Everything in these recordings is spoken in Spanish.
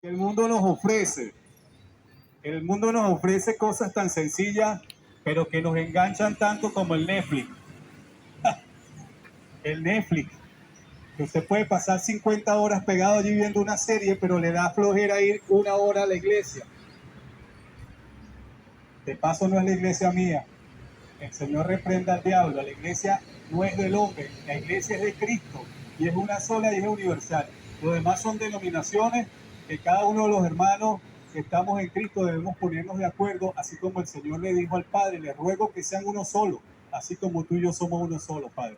El mundo nos ofrece. El mundo nos ofrece cosas tan sencillas, pero que nos enganchan tanto como el Netflix. El Netflix, que usted puede pasar 50 horas pegado allí viendo una serie, pero le da flojera ir una hora a la iglesia. De paso, no es la iglesia mía. El Señor reprenda al diablo. La iglesia no es del hombre, la iglesia es de Cristo y es una sola y es universal. Los demás son denominaciones que cada uno de los hermanos que estamos en Cristo debemos ponernos de acuerdo, así como el Señor le dijo al Padre: le ruego que sean uno solo, así como tú y yo somos uno solo, Padre.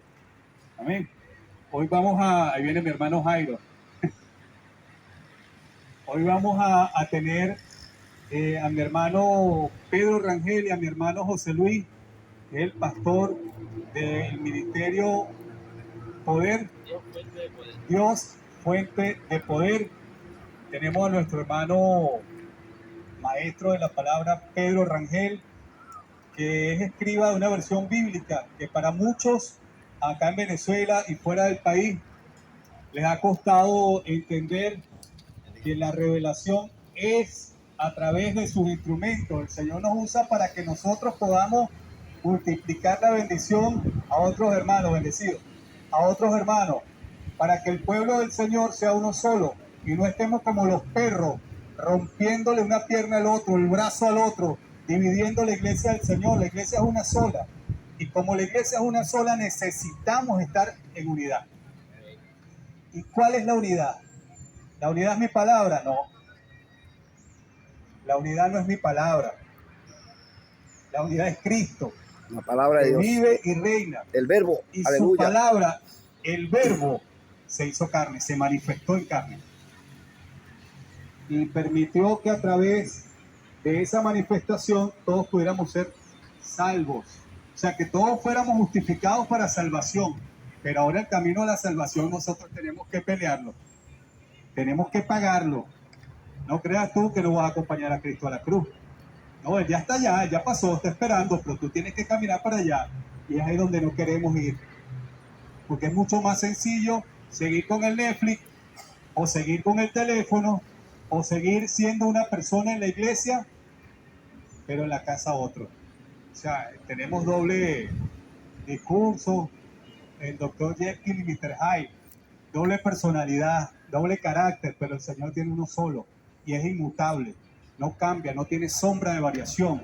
Amén. Hoy ahí viene mi hermano Jairo. Hoy vamos a tener a mi hermano Pedro Rangel y a mi hermano José Luis, que es el pastor del ministerio Poder, Dios, fuente de poder. Tenemos a nuestro hermano maestro de la palabra, Pedro Rangel, que es escriba de una versión bíblica que para muchos acá en Venezuela y fuera del país les ha costado entender que la revelación es a través de sus instrumentos. El Señor nos usa para que nosotros podamos multiplicar la bendición a otros hermanos bendecidos, a otros hermanos, para que el pueblo del Señor sea uno solo y no estemos como los perros, rompiéndole una pierna al otro, el brazo al otro, dividiendo la iglesia del Señor. La iglesia es una sola. Y como la iglesia es una sola, necesitamos estar en unidad. ¿Y cuál es la unidad? ¿La unidad es mi palabra? No. La unidad no es mi palabra. La unidad es Cristo. La palabra de Dios vive y reina. El verbo. Y aleluya. Su palabra, el verbo, se hizo carne, se manifestó en carne. Y permitió que a través de esa manifestación todos pudiéramos ser salvos. O sea, que todos fuéramos justificados para salvación. Pero ahora el camino a la salvación nosotros tenemos que pelearlo. Tenemos que pagarlo. No creas tú que no vas a acompañar a Cristo a la cruz. No, él ya está allá, ya pasó, está esperando, pero tú tienes que caminar para allá. Y es ahí donde no queremos ir. Porque es mucho más sencillo seguir con el Netflix, o seguir con el teléfono, o seguir siendo una persona en la iglesia, pero en la casa otro. O sea, tenemos doble discurso, el Dr. Jekyll y Mr. Hyde, doble personalidad, doble carácter, pero el Señor tiene uno solo y es inmutable, no cambia, no tiene sombra de variación.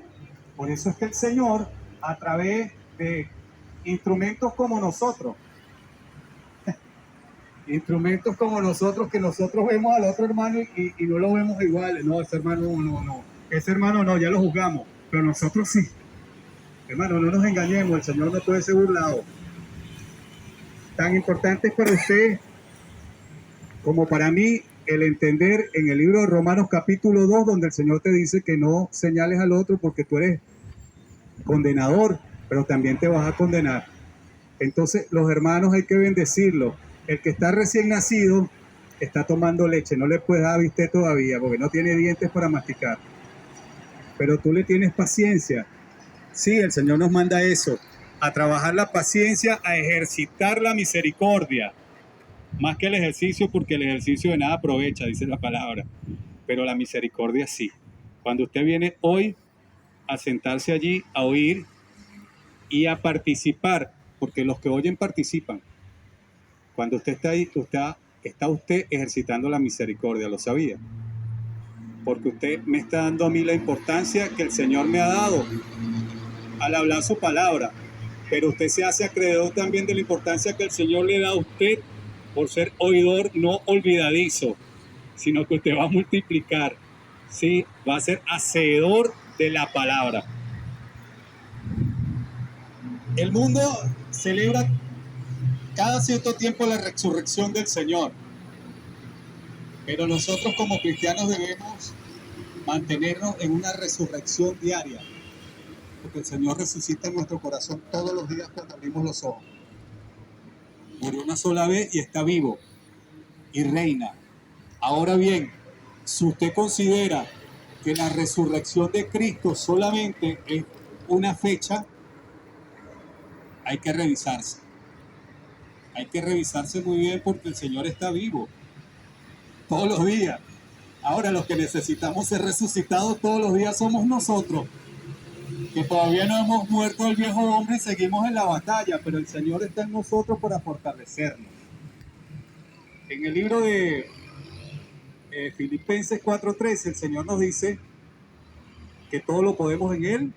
Por eso es que el Señor, a través de instrumentos como nosotros, que nosotros vemos al otro hermano y no lo vemos igual. No, ese hermano no, ese hermano no, ya lo juzgamos, pero nosotros sí. Hermano, no nos engañemos, el Señor no puede ser burlado. Tan importante es para usted como para mí el entender en el libro de Romanos capítulo 2, donde el Señor te dice que no señales al otro porque tú eres condenador, pero también te vas a condenar. Entonces los hermanos hay que bendecirlos. El que está recién nacido está tomando leche, no le puedes dar viste todavía porque no tiene dientes para masticar. Pero tú le tienes paciencia. Sí, el Señor nos manda eso, a trabajar la paciencia, a ejercitar la misericordia. Más que el ejercicio, porque el ejercicio de nada aprovecha, dice la palabra. Pero la misericordia sí. Cuando usted viene hoy a sentarse allí, a oír y a participar, porque los que oyen participan. Cuando usted está ahí, está usted ejercitando la misericordia, ¿lo sabía? Porque usted me está dando a mí la importancia que el Señor me ha dado al hablar su palabra. Pero usted se hace acreedor también de la importancia que el Señor le da a usted por ser oidor no olvidadizo, sino que usted va a multiplicar, ¿sí? Va a ser hacedor de la palabra. El mundo celebra cada cierto tiempo la resurrección del Señor, pero nosotros como cristianos debemos mantenernos en una resurrección diaria, porque el Señor resucita en nuestro corazón todos los días cuando abrimos los ojos. Murió una sola vez y está vivo y reina. Ahora bien, si usted considera que la resurrección de Cristo solamente es una fecha, hay que revisarse. Hay que revisarse muy bien porque el Señor está vivo todos los días. Ahora los que necesitamos ser resucitados todos los días somos nosotros, que todavía no hemos muerto el viejo hombre y seguimos en la batalla, pero el Señor está en nosotros para fortalecernos. En el libro de Filipenses 4:13 el Señor nos dice que todo lo podemos en Él,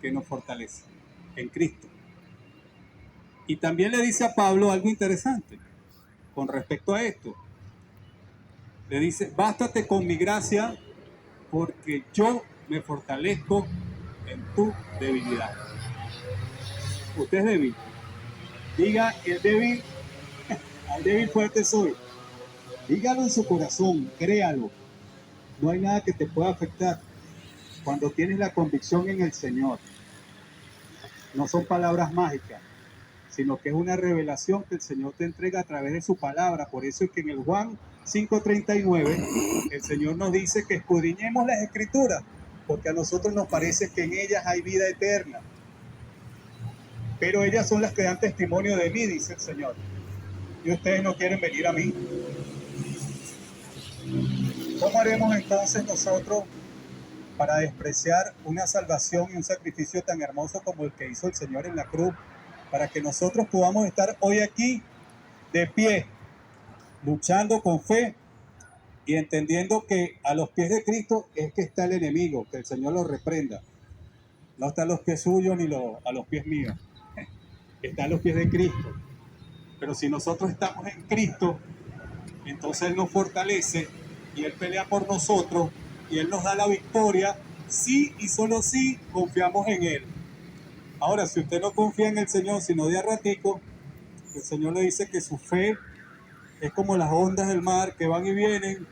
que nos fortalece, en Cristo. Y también le dice a Pablo algo interesante con respecto a esto. Le dice, bástate con mi gracia, porque yo me fortalezco en tu debilidad. Usted es débil. Diga, el débil, al débil fuerte soy. Dígalo en su corazón, créalo. No hay nada que te pueda afectar cuando tienes la convicción en el Señor. No son palabras mágicas, sino que es una revelación que el Señor te entrega a través de su palabra. Por eso es que en el Juan 5:39 el Señor nos dice que escudriñemos las Escrituras, porque a nosotros nos parece que en ellas hay vida eterna. Pero ellas son las que dan testimonio de mí, dice el Señor. Y ustedes no quieren venir a mí. ¿Cómo haremos entonces nosotros para despreciar una salvación y un sacrificio tan hermoso como el que hizo el Señor en la cruz, para que nosotros podamos estar hoy aquí de pie, luchando con fe y entendiendo que a los pies de Cristo es que está el enemigo, que el Señor lo reprenda? No está a los pies suyos ni a los pies míos, está a los pies de Cristo. Pero si nosotros estamos en Cristo, entonces Él nos fortalece y Él pelea por nosotros y Él nos da la victoria si y solo si confiamos en Él. Ahora, si usted no confía en el Señor, sino de a ratico, el Señor le dice que su fe es como las ondas del mar que van y vienen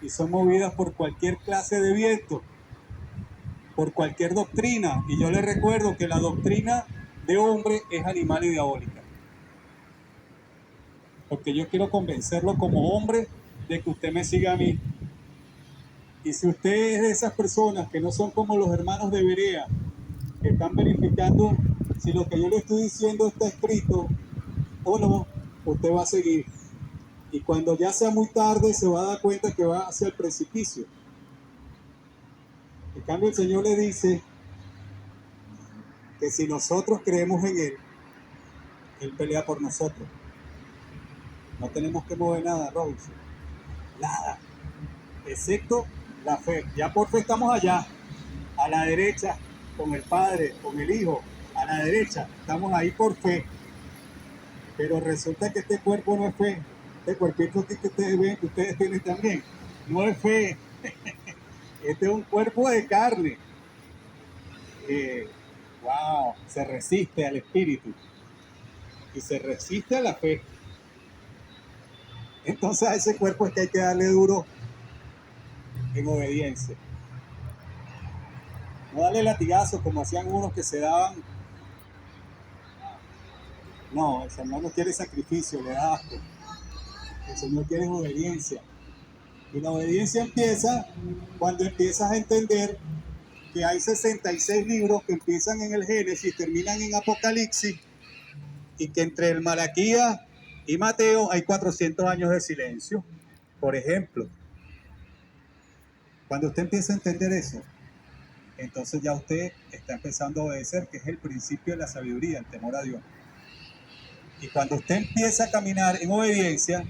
y son movidas por cualquier clase de viento, por cualquier doctrina. Y yo le recuerdo que la doctrina de hombre es animal y diabólica. Porque yo quiero convencerlo como hombre de que usted me siga a mí. Y si usted es de esas personas que no son como los hermanos de Berea, que están verificando si lo que yo le estoy diciendo está escrito o no, usted va a seguir. Y cuando ya sea muy tarde se va a dar cuenta que va hacia el precipicio. En cambio el Señor le dice que si nosotros creemos en Él, Él pelea por nosotros. No tenemos que mover nada, Robinson. Nada. Excepto la fe. Ya por fe estamos allá, a la derecha, con el Padre, con el Hijo, a la derecha. Estamos ahí por fe. Pero resulta que este cuerpo no es fe. Este cuerpito que ustedes ven, que ustedes tienen también, no es fe. Este es un cuerpo de carne que, wow, se resiste al espíritu y se resiste a la fe. Entonces a ese cuerpo es que hay que darle duro en obediencia. No darle latigazos como hacían unos que se daban. No, el Señor no quiere sacrificio, le da asco. El Señor quiere obediencia. Y la obediencia empieza cuando empiezas a entender que hay 66 libros que empiezan en el Génesis, terminan en Apocalipsis, y que entre el Malaquías y Mateo hay 400 años de silencio. Por ejemplo, cuando usted empieza a entender eso, entonces ya usted está empezando a obedecer, que es el principio de la sabiduría, el temor a Dios. Y cuando usted empieza a caminar en obediencia,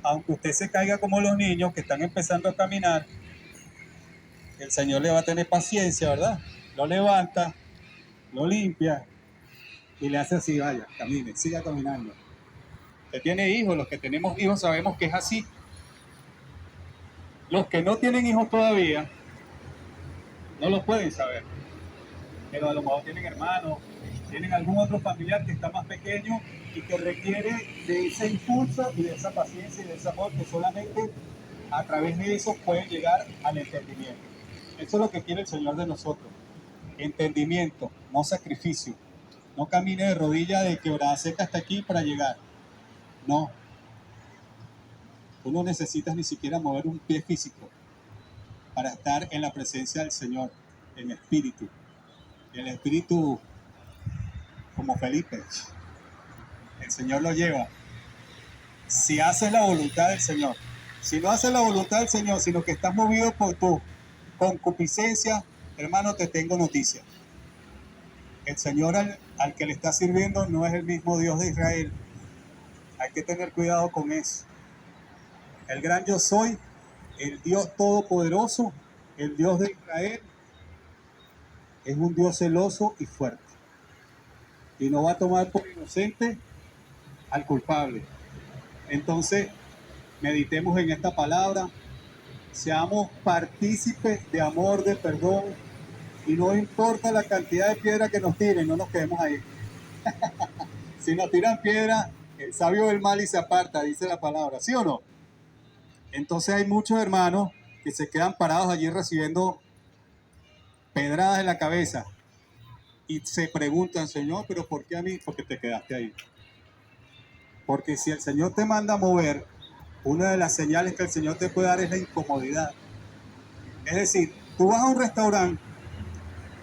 aunque usted se caiga como los niños que están empezando a caminar, el Señor le va a tener paciencia, ¿verdad? Lo levanta, lo limpia y le hace así: vaya, camine, siga caminando. Usted tiene hijos, los que tenemos hijos sabemos que es así. Los que no tienen hijos todavía no lo pueden saber, pero a lo mejor tienen hermanos, tienen algún otro familiar que está más pequeño y que requiere de ese impulso y de esa paciencia y de ese amor que solamente a través de eso pueden llegar al entendimiento. Eso es lo que quiere el Señor de nosotros: entendimiento, no sacrificio. No camine de rodilla de quebrada seca hasta aquí para llegar. No. Tú no necesitas ni siquiera mover un pie físico para estar en la presencia del Señor, en espíritu. Y el espíritu, como Felipe, el Señor lo lleva. Si haces la voluntad del Señor, Si no haces la voluntad del Señor, sino que estás movido por tu concupiscencia, hermano, te tengo noticia. El Señor al que le está sirviendo no es el mismo Dios de Israel. Hay que tener cuidado con eso. El gran yo soy, el Dios todopoderoso, el Dios de Israel, es un Dios celoso y fuerte. Y no va a tomar por inocente al culpable. Entonces, meditemos en esta palabra, seamos partícipes de amor, de perdón, y no importa la cantidad de piedra que nos tiren, no nos quedemos ahí. Si nos tiran piedra, el sabio ve el mal y se aparta, dice la palabra, ¿sí o no? Entonces hay muchos hermanos que se quedan parados allí recibiendo pedradas en la cabeza y se preguntan, Señor, ¿pero por qué a mí? Porque te quedaste ahí. Porque si el Señor te manda a mover, una de las señales que el Señor te puede dar es la incomodidad. Es decir, tú vas a un restaurante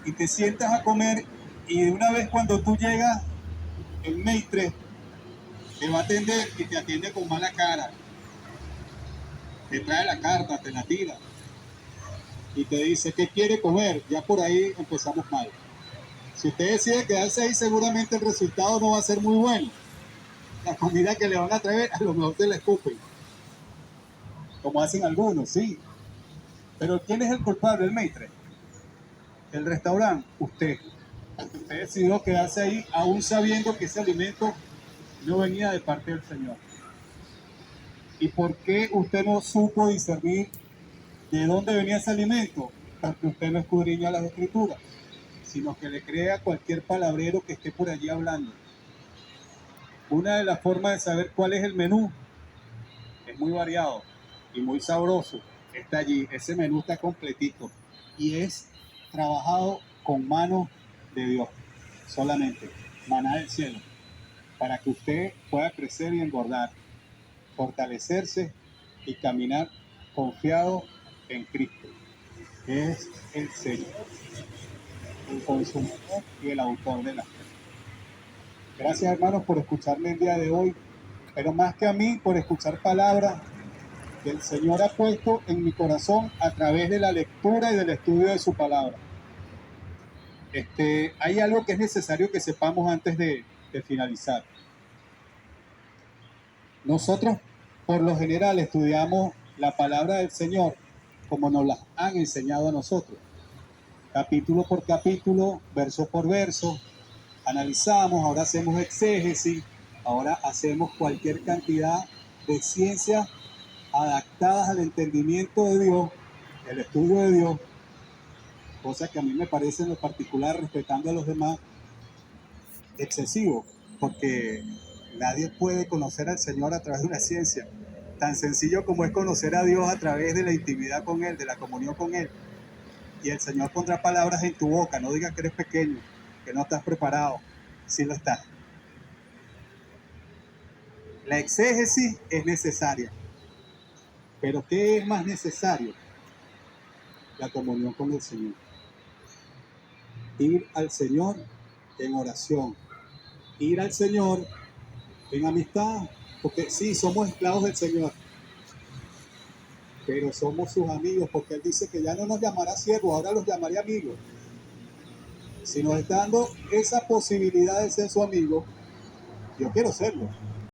y te sientas a comer y de una vez cuando tú llegas, el maître te va a atender y te atiende con mala cara. Te trae la carta, te la tira y te dice, ¿qué quiere comer? Ya por ahí empezamos mal. Si usted decide quedarse ahí, seguramente el resultado no va a ser muy bueno. La comida que le van a traer, a lo mejor te la escupen. Como hacen algunos, sí. Pero ¿quién es el culpable? El maître. El restaurante, usted. Usted decidió quedarse ahí aún sabiendo que ese alimento no venía de parte del Señor. ¿Y por qué usted no supo discernir de dónde venía ese alimento? Porque usted no escudriña las escrituras, sino que le cree a cualquier palabrero que esté por allí hablando. Una de las formas de saber cuál es el menú es muy variado y muy sabroso. Está allí, ese menú está completito y es trabajado con manos de Dios, solamente, maná del cielo, para que usted pueda crecer y engordar, fortalecerse y caminar confiado en Cristo, que es el Señor, el consumador y el autor de la fe. Gracias, hermanos, por escucharme el día de hoy, pero más que a mí, por escuchar palabras que el Señor ha puesto en mi corazón a través de la lectura y del estudio de su palabra. Hay algo que es necesario que sepamos antes de finalizar. Nosotros, por lo general, estudiamos la palabra del Señor como nos la han enseñado a nosotros. Capítulo por capítulo, verso por verso, analizamos, ahora hacemos exégesis, ahora hacemos cualquier cantidad de ciencias adaptadas al entendimiento de Dios, el estudio de Dios, cosa que a mí me parece en lo particular, respetando a los demás, excesivo, porque nadie puede conocer al Señor a través de una ciencia, tan sencillo como es conocer a Dios a través de la intimidad con Él, de la comunión con Él. Y el Señor pondrá palabras en tu boca, no digas que eres pequeño, que no estás preparado, sí lo estás. La exégesis es necesaria, pero ¿qué es más necesario? La comunión con el Señor. Ir al Señor en oración, ir al Señor en amistad, porque sí, somos esclavos del Señor, pero somos sus amigos, porque Él dice que ya no nos llamará siervos, ahora los llamaré amigos. Si nos está dando esa posibilidad de ser su amigo, yo quiero serlo.